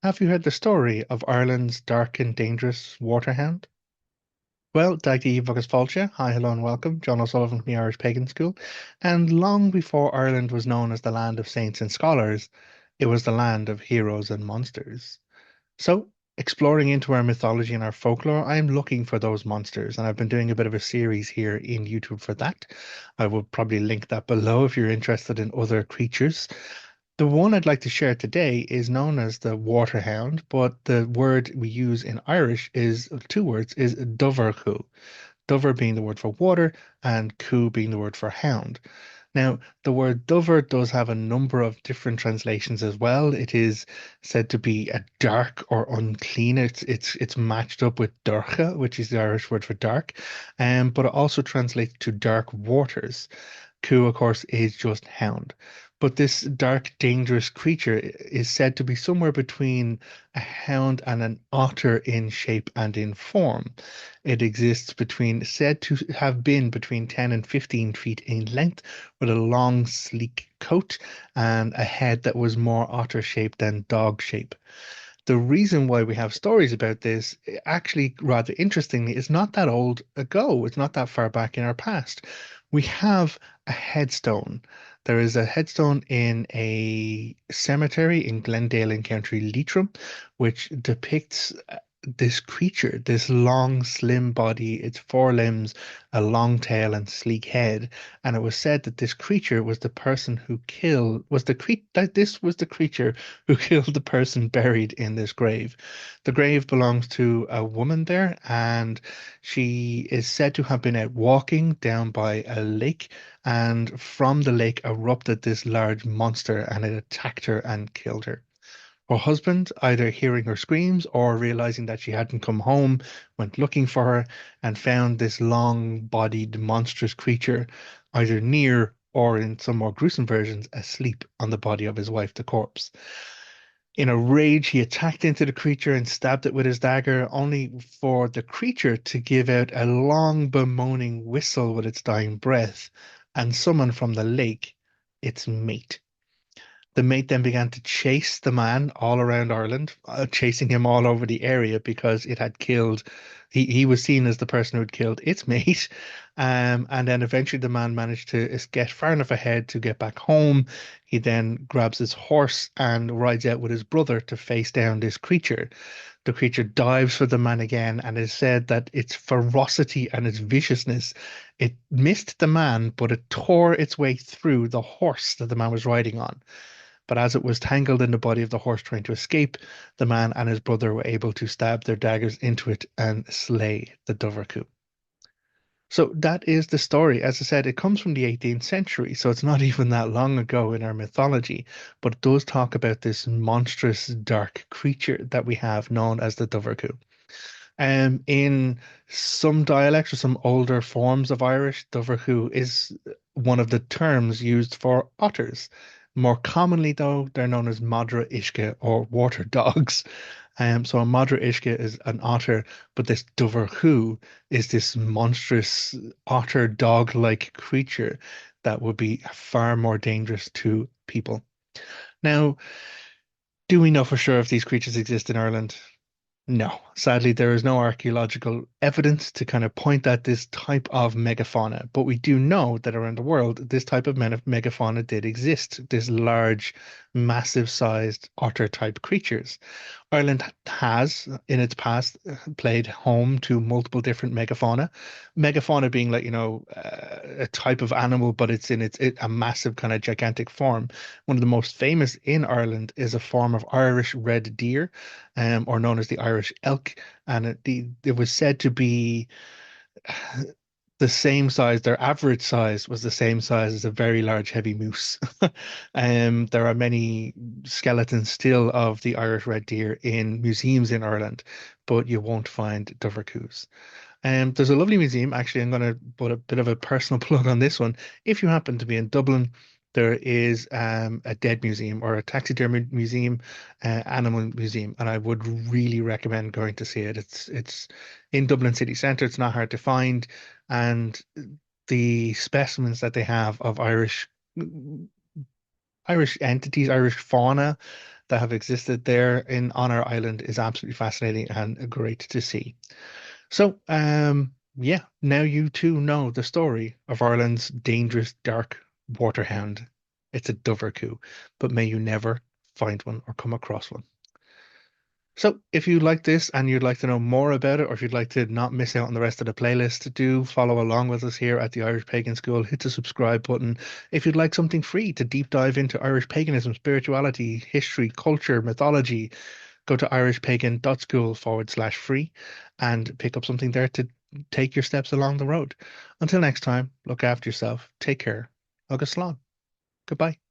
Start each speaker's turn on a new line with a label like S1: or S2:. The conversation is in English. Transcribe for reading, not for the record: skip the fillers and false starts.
S1: Have you heard the story of Ireland's dark and dangerous waterhound? Well, Daggy Agus Fáilte, hi, hello, and welcome. Jon O'Sullivan from the Irish Pagan School. And long before Ireland was known as the land of saints and scholars, it was the land of heroes and monsters. So, exploring into our mythology and our folklore, I'm looking for those monsters, and I've been doing a bit of a series here in YouTube for that. I will probably link that below if you're interested in other creatures. The one I'd like to share today is known as the waterhound, but the word we use in Irish is two words, is Dovar Cu. Dover being the word for water and Cu being the word for hound. Now, the word Dover does have a number of different translations as well. It is said to be a dark or unclean. It's matched up with Dorcha, which is the Irish word for dark, but it also translates to dark waters. Ku, of course, is just hound. But this dark, dangerous creature is said to be somewhere between a hound and an otter in shape and in form. It exists said to have been between 10 and 15 feet in length, with a long, sleek coat and a head that was more otter shaped than dog shape. The reason why we have stories about this, actually, rather interestingly, is not that old ago. It's not that far back in our past. We have a headstone. There is a headstone in a cemetery in Glendale in County Leitrim, which depicts this creature, this long, slim body, its four limbs, a long tail, and sleek head. And it was said that this creature was the person who killed, was the cre that this was the creature who killed the person buried in this grave. The grave belongs to a woman there, and she is said to have been out walking down by a lake, and from the lake erupted this large monster, and it attacked her and killed her. Her husband, either hearing her screams or realizing that she hadn't come home, went looking for her and found this long-bodied monstrous creature either near or, in some more gruesome versions, asleep on the body of his wife, the corpse. In a rage, he attacked into the creature and stabbed it with his dagger, only for the creature to give out a long, bemoaning whistle with its dying breath and summon from the lake its mate. The mate then began to chase the man all around Ireland, chasing him all over the area because it had killed. He was seen as the person who had killed its mate. And then eventually the man managed to get far enough ahead to get back home. He then grabs his horse and rides out with his brother to face down this creature. The creature dives for the man again, and it is said that its ferocity and its viciousness, it missed the man, but it tore its way through the horse that the man was riding on. But as it was tangled in the body of the horse trying to escape, the man and his brother were able to stab their daggers into it and slay the Dovar Cu. So that is the story. As I said, it comes from the 18th century, so it's not even that long ago in our mythology, but it does talk about this monstrous dark creature that we have known as the Dovar Cu. In some dialects or some older forms of Irish, Dovar Cu is one of the terms used for otters. More commonly, though, they're known as Madra Ishke or water dogs. So a Madra Ishke is an otter, but this Dovar Cu is this monstrous otter dog-like creature that would be far more dangerous to people. Now, do we know for sure if these creatures exist in Ireland? No, sadly, there is no archaeological evidence to kind of point at this type of megafauna, but we do know that around the world, this type of megafauna did exist, this large, massive sized otter type creatures. Ireland has, in its past, played home to multiple different megafauna. Megafauna being like, a type of animal, but it's in a massive kind of gigantic form. One of the most famous in Ireland is a form of Irish red deer, or known as the Irish elk, and it was said to be the same size. Their average size was the same size as a very large, heavy moose. There are many skeletons still of the Irish red deer in museums in Ireland, but you won't find Dover Coos. There's a lovely museum. Actually, I'm going to put a bit of a personal plug on this one. If you happen to be in Dublin, there is a dead museum or a taxidermy museum, animal museum, and I would really recommend going to see it. It's in Dublin city centre. It's not hard to find, and the specimens that they have of Irish entities, Irish fauna that have existed there on our island is absolutely fascinating and great to see. So, yeah, now you too know the story of Ireland's dangerous dark water hound. It's a Dovar Cu, but may you never find one or come across one. So, if you like this and you'd like to know more about it, or if you'd like to not miss out on the rest of the playlist, do follow along with us here at the Irish Pagan School. Hit the subscribe button. If you'd like something free to deep dive into Irish paganism, spirituality, history, culture, mythology, go to irishpagan.school/free and pick up something there to take your steps along the road. Until next time, look after yourself, take care. Agus slán. Goodbye.